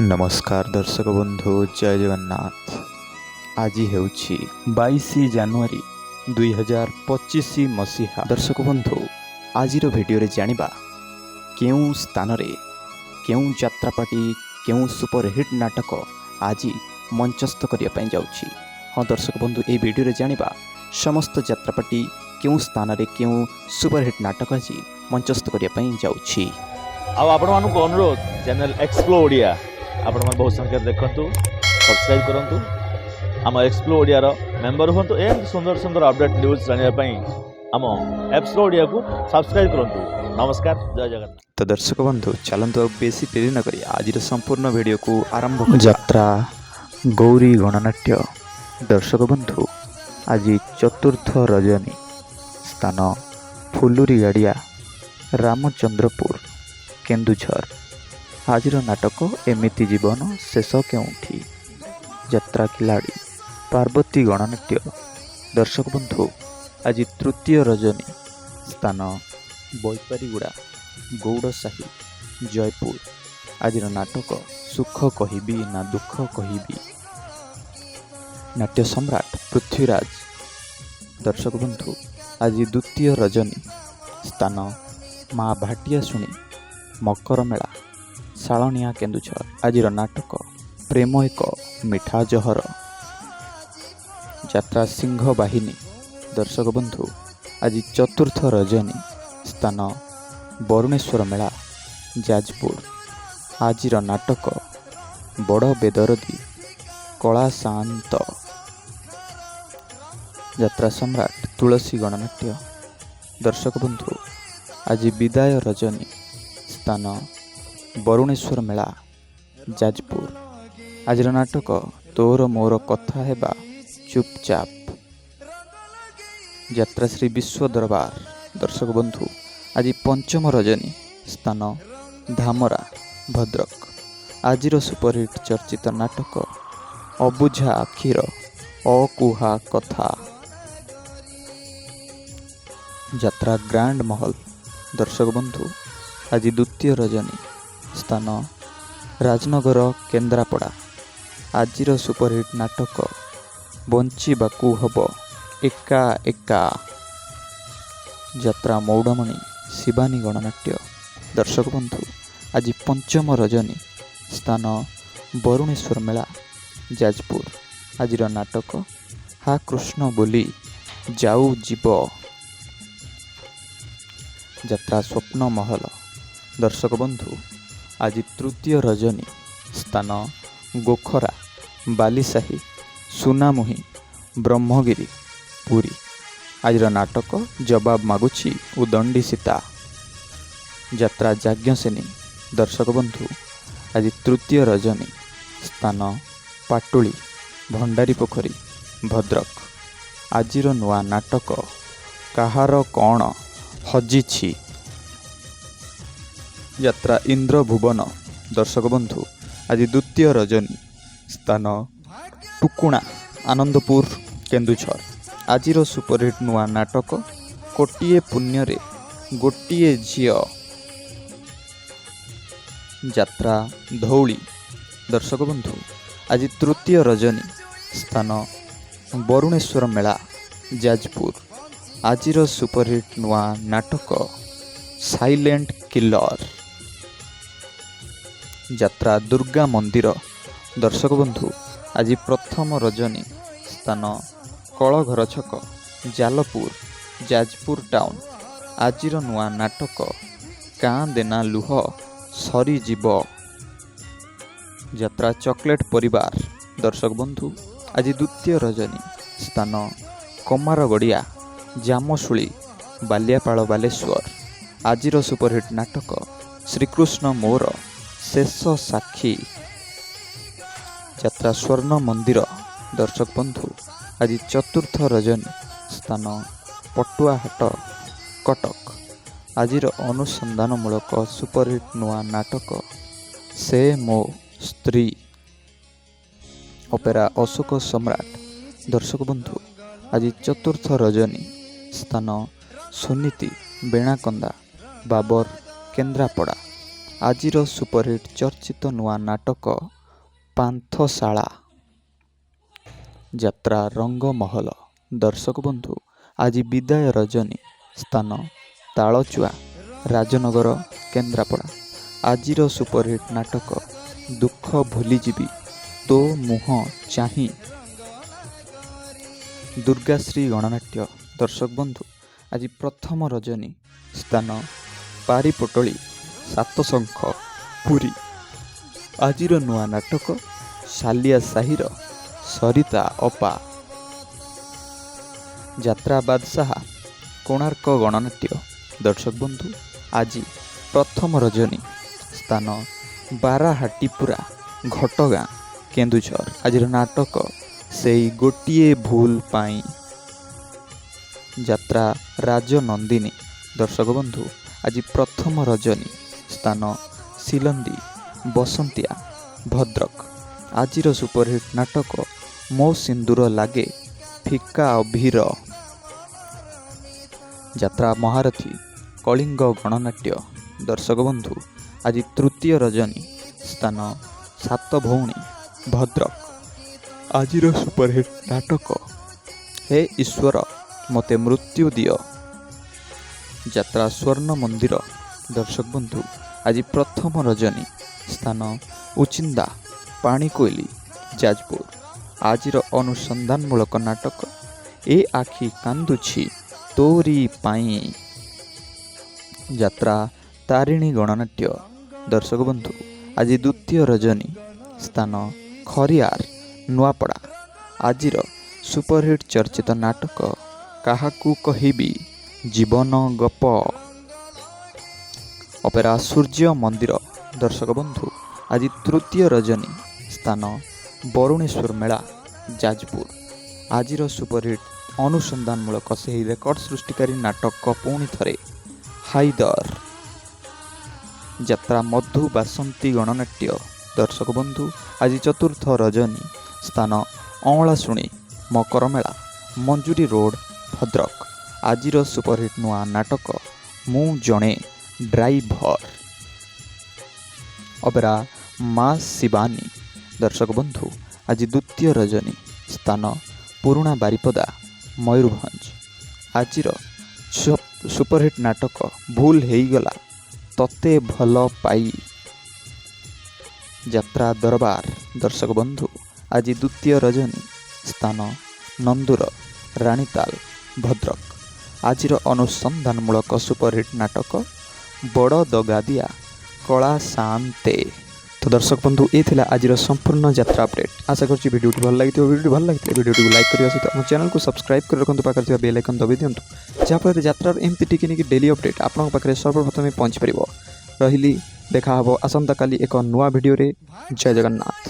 नमस्कार दर्शक बंधु जय जगन्नाथ। आज हेउछि 22 जनवरी 2025 मसीहा। दर्शक बंधु आजिर भिडियो रे जानिबा केउं स्थान रे केउं यात्रापाटी केउं सुपरहिट नाटक आज मंचस्थ करिया पई जाउछि। हाँ दर्शक बंधु ए भिडियो रे जानिबा समस्त यात्रापाटी केउं स्थान रे केउं सुपरहिट नाटक आज मंचस्थ करिया पई जाउछि। आपण मानक अनुरोध चैनल एक्सप्लो ओडिया आपण मन बहुत संख्या देखंतु सब्सक्राइब करंतु आम एक्सप्लो ओडिया रो मेंबर होंतु एंड सुंदर सुंदर अपडेट न्यूज जानिया पई आम एक्सप्लो ओडिया को सब्सक्राइब करंतु। नमस्कार जय जगन्नाथ। तो दर्शक बंधु चलतु बेसी देरी न करी आज संपूर्ण वीडियो को आरंभ कर। यात्रा गौरी गणनाट्य। दर्शक बंधु आज चतुर्थ रजनी स्थान फुलुरी गाड़िया रामचंद्रपुर केन्दुझर। आजिर नाटक एमिति जीवन शेष केउठी। यात्रा खिलाड़ी पार्वती गणनाट्य। दर्शक बंधु आज तृतीय रजनी स्थान बैपारीगुड़ा गौड़साही जयपुर। आजिर नाटक सुख कहिबी ना दुख कहिबी। नाट्य सम्राट पृथ्वीराज। दर्शक बंधु आज द्वितीय रजनी स्थान माँ भाटिया शुणी मकर मेला शालनिया केन्दुझर। आजिर नाटक प्रेम एक मिठा जहर। यात्रा सिंह बाहिनी। दर्शक बंधु आज चतुर्थ रजनी स्थान बरुणेश्वर मेला जाजपुर। आजिर नाटक बड़ बेदरदी कला शांत। यात्रा सम्राट तुलसी गणनाट्य। दर्शक बंधु आज विदाय रजनी स्थान बरुणेश्वर मेला जाजपुर। आज नाटक तोर मोर कथा हेबा चुपचाप। यात्रा श्री विश्व दरबार। दर्शक बंधु आज पंचम रजनी स्थान धामरा भद्रक। आजिर सुपरहिट चर्चित नाटक अबुझा आखिर अकुहा कथा। यात्रा ग्रांड महल। दर्शक बंधु आज द्वितीय रजनी स्थान राजनगर केन्द्रापड़ा। आजिर सुपरहिट नाटक बंचिबाकू हब एका एका। यात्रा मौडमणि शिवानी गणनाट्य। दर्शक बंधु आज पंचम रजनी स्थान बरुणेश्वर मेला जाजपुर। आजिर नाटक हा कृष्ण बोली जाऊ जीव। यात्रा स्वप्न महल। दर्शक बंधु आज तृतीय रजनी स्थान गोखरा बालीसाही सुनामुही ब्रह्मगिरी पुरी। आज नाटक जवाब मागुची उदंडी सीता। यात्रा याज्ञसेनी। दर्शक बंधु आज तृतीय रजनी स्थान पाटुली भंडारी पोखरी भद्रक। आजिर नुआ नाटक काहार कौन हजिछि। यात्रा इंद्र भुवन। दर्शक बंधु आज द्वितीय रजनी स्थान टुकुणा आनंदपुर केन्दुझर। आजिर सुपरहिट नुआ नाटक कोटिए पुण्य रे गोटिए झियो। यात्रा धौली। दर्शक बंधु आज तृतीय रजनी स्थान बरुणेश्वर मेला जाजपुर। आजिर सुपरहिट नुआ नाटक साइलेंट किलर। यात्रा दुर्गा मंदिर। दर्शक बंधु आज प्रथम रजनी स्थान कलघर छक जालपुर जाजपुर टाउन। आजिर नुआ नाटक काँ देना लुह सरीजीव। यात्रा चॉकलेट परिवार। दर्शक बंधु आज द्वितीय रजनी स्थान कमारगड़िया जामशुली बालियापाଳ बालेश्वर। आजिर सुपरहिट नाटक श्रीकृष्ण मोर शेष साक्षी। यात्रा स्वर्ण मंदिर। दर्शक बंधु आज चतुर्थ रजनी स्थान पटुआहाट कटक। आजिर अनुसंधानमूलक सुपरहिट नुआ नाटक से मो स्त्री अपेरा अशोक सम्राट। दर्शक बंधु आज चतुर्थ रजनी स्थान सुनीति बेणाकंदा बाबर केन्द्रापड़ा। ଆଜିର ସୁପରହିଟ୍ ଚର୍ଚ୍ଚିତ ନୂଆ ନାଟକ ପାନ୍ଥଶାଳା ଯାତ୍ରା ରଙ୍ଗମହଲ। ଦର୍ଶକ ବନ୍ଧୁ, ଆଜି ବିଦାୟ ରଜନୀ, ସ୍ଥାନ ତାଳଚୁଆ, ରାଜନଗର, କେନ୍ଦ୍ରାପଡ଼ା। ଆଜିର ସୁପରହିଟ୍ ନାଟକ ଦୁଃଖ ଭୁଲିଯିବି ତୋ ମୁହଁ ଚାହିଁ, ଦୁର୍ଗାଶ୍ରୀ ଗଣନାଟ୍ୟ। ଦର୍ଶକ ବନ୍ଧୁ, ଆଜି ପ୍ରଥମ ରଜନୀ, ସ୍ଥାନ ପାରିପୋଟଳି, ସାତଶଙ୍ଖ, ପୁରୀ। ଆଜିର ନୂଆ ନାଟକ ସାଲିଆ ସାହିର ସରିତା ଅପା, ଯାତ୍ରା ବାଦଶାହା, କୋଣାର୍କ ଗଣନାଟ୍ୟ। ଦର୍ଶକ ବନ୍ଧୁ, ଆଜି ପ୍ରଥମ ରଜନୀ, ସ୍ଥାନ ବାରାହାଟିପୁରା, ଘଟଗାଁ, କେନ୍ଦୁଝର। ଆଜିର ନାଟକ ସେଇ ଗୋଟିଏ ଭୁଲ ପାଇଁ, ଯାତ୍ରା ରାଜନନ୍ଦିନୀ। ଦର୍ଶକ ବନ୍ଧୁ, ଆଜି ପ୍ରଥମ ରଜନୀ, ସ୍ଥାନ ସିଲନ୍ଦି, ବସନ୍ତିଆ, ଭଦ୍ରକ। ଆଜିର ସୁପରହିଟ୍ ନାଟକ ମୋ ସିନ୍ଦୁର ଲାଗେ ଫିକା ଅଭିର, ଯାତ୍ରା ମହାରଥୀ, କଳିଙ୍ଗ ଗଣନାଟ୍ୟ। ଦର୍ଶକ ବନ୍ଧୁ, ଆଜି ତୃତୀୟ ରଜନୀ, ସ୍ଥାନ ସାତଭଉଣୀ, ଭଦ୍ରକ। ଆଜିର ସୁପରହିଟ୍ ନାଟକ ହେ ଈଶ୍ୱର ମୋତେ ମୃତ୍ୟୁ ଦିଅ, ଯାତ୍ରା ସ୍ୱର୍ଣ୍ଣ ମନ୍ଦିର। ଦର୍ଶକ ବନ୍ଧୁ, ଆଜି ପ୍ରଥମ ରଜନୀ, ସ୍ଥାନ ଉଚିନ୍ଦା, ପାଣିକୋଇଲି, ଯାଜପୁର। ଆଜିର ଅନୁସନ୍ଧାନମୂଳକ ନାଟକ ଏ ଆଖି କାନ୍ଦୁଛି ତୋରି ପାଇଁ, ଯାତ୍ରା ତାରିଣୀ ଗଣନାଟ୍ୟ। ଦର୍ଶକ ବନ୍ଧୁ, ଆଜି ଦ୍ୱିତୀୟ ରଜନୀ, ସ୍ଥାନ ଖରିଆର, ନୂଆପଡ଼ା। ଆଜିର ସୁପରହିଟ୍ ଚର୍ଚ୍ଚିତ ନାଟକ କାହାକୁ କହିବି ଜୀବନ ଗପ, ଅପେରା ସୂର୍ଯ୍ୟ ମନ୍ଦିର। ଦର୍ଶକ ବନ୍ଧୁ, ଆଜି ତୃତୀୟ ରଜନୀ, ସ୍ଥାନ ବରୁଣେଶ୍ୱର ମେଳା, ଯାଜପୁର। ଆଜିର ସୁପରହିଟ୍ ଅନୁସନ୍ଧାନମୂଳକ ସେହି ରେକର୍ଡ ସୃଷ୍ଟିକାରୀ ନାଟକ ପୁଣି ଥରେ ହାଇଦର, ଯାତ୍ରା ମଧୁ ବାସନ୍ତୀ ଗଣନାଟ୍ୟ। ଦର୍ଶକ ବନ୍ଧୁ, ଆଜି ଚତୁର୍ଥ ରଜନୀ, ସ୍ଥାନ ଅଁଳାଶୁଣୀ, ମକର ମେଳା, ମଞ୍ଜୁରୀ ରୋଡ଼, ଭଦ୍ରକ। ଆଜିର ସୁପରହିଟ୍ ନୂଆ ନାଟକ ମୁଁ ଜଣେ ଡ୍ରାଇଭର, ଅପେରା ମା ଶିବାନୀ। ଦର୍ଶକ ବନ୍ଧୁ, ଆଜି ଦ୍ୱିତୀୟ ରଜନୀ, ସ୍ଥାନ ପୁରୁଣା ବାରିପଦା, ମୟୂରଭଞ୍ଜ। ଆଜିର ସୁପରହିଟ୍ ନାଟକ ଭୁଲ ହେଇଗଲା ତତେ ଭଲ ପାଇ, ଯାତ୍ରା ଦରବାର। ଦର୍ଶକ ବନ୍ଧୁ, ଆଜି ଦ୍ୱିତୀୟ ରଜନୀ, ସ୍ଥାନ ନନ୍ଦୁର, ରାଣୀତାଲ, ଭଦ୍ରକ। ଆଜିର ଅନୁସନ୍ଧାନମୂଳକ ସୁପରହିଟ୍ ନାଟକ ବଡ଼ ଦଗାଦିଆ କଳା ଶାନ୍ତେ। ତ ଦର୍ଶକ ବନ୍ଧୁ, ଏ ଥିଲା ଆଜିର ସମ୍ପୂର୍ଣ୍ଣ ଯାତ୍ରା ଅପଡେଟ୍। ଆଶା କରୁଛି ଭିଡ଼ିଓଟି ଭଲ ଲାଗିଥିବ। ଭିଡ଼ିଓଟି ଭଲ ଲାଗିଥିଲେ ଭିଡ଼ିଓଟିକୁ ଲାଇକ୍ କରିବା ସହିତ ଆମ ଚ୍ୟାନେଲକୁ ସବସ୍କ୍ରାଇବ୍ କରି ରଖନ୍ତୁ, ପାଖରେ ଥିବା ବେଲ୍ ଆଇକନ୍ ଦବାଇ ଦିଅନ୍ତୁ, ଯାହାଫଳରେ ଯାତ୍ରାର ଏମିତି ଟିକିନିକି ଡେଲି ଅପଡେଟ୍ ଆପଣଙ୍କ ପାଖରେ ସର୍ବପ୍ରଥମେ ପହଞ୍ଚିପାରିବ। ରହିଲି, ଦେଖା ହେବ ଆସନ୍ତାକାଲି ଏକ ନୂଆ ଭିଡ଼ିଓରେ। ଜୟ ଜଗନ୍ନାଥ।